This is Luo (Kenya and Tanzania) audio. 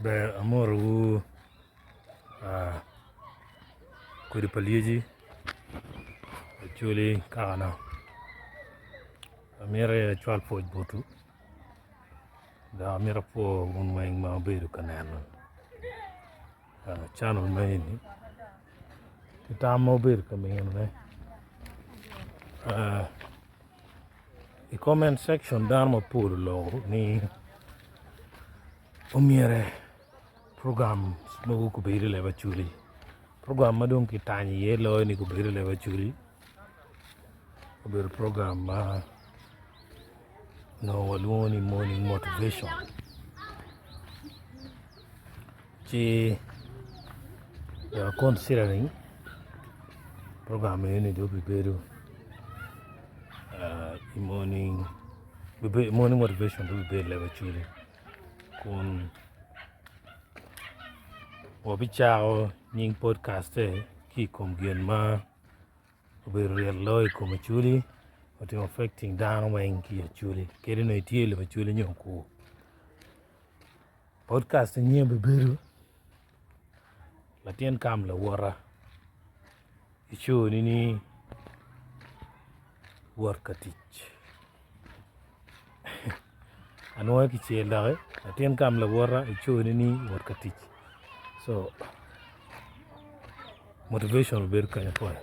be amoru kuri paliji Acholi kana amira chwal poj botu da amira po unweng ma beru kanana channel main tamo beru kamene the comment section down ma pur lo ni umire program mo ko beru le Acholi program madong kitani ye lo ni ko beru le Acholi program no waloni morning motivation she considering program ni do beru morning motivation do beru le Acholi kun wabichao ning podcast ki komgien ma beru lo ko Acholi what is affecting down when ki Acholi kere no itiele Acholi nyoko podcast ni beru latien kam la wara icho ni work Katic anwa ki chela latien kam la wara icho ni work Katic so motivation beru kanya kwa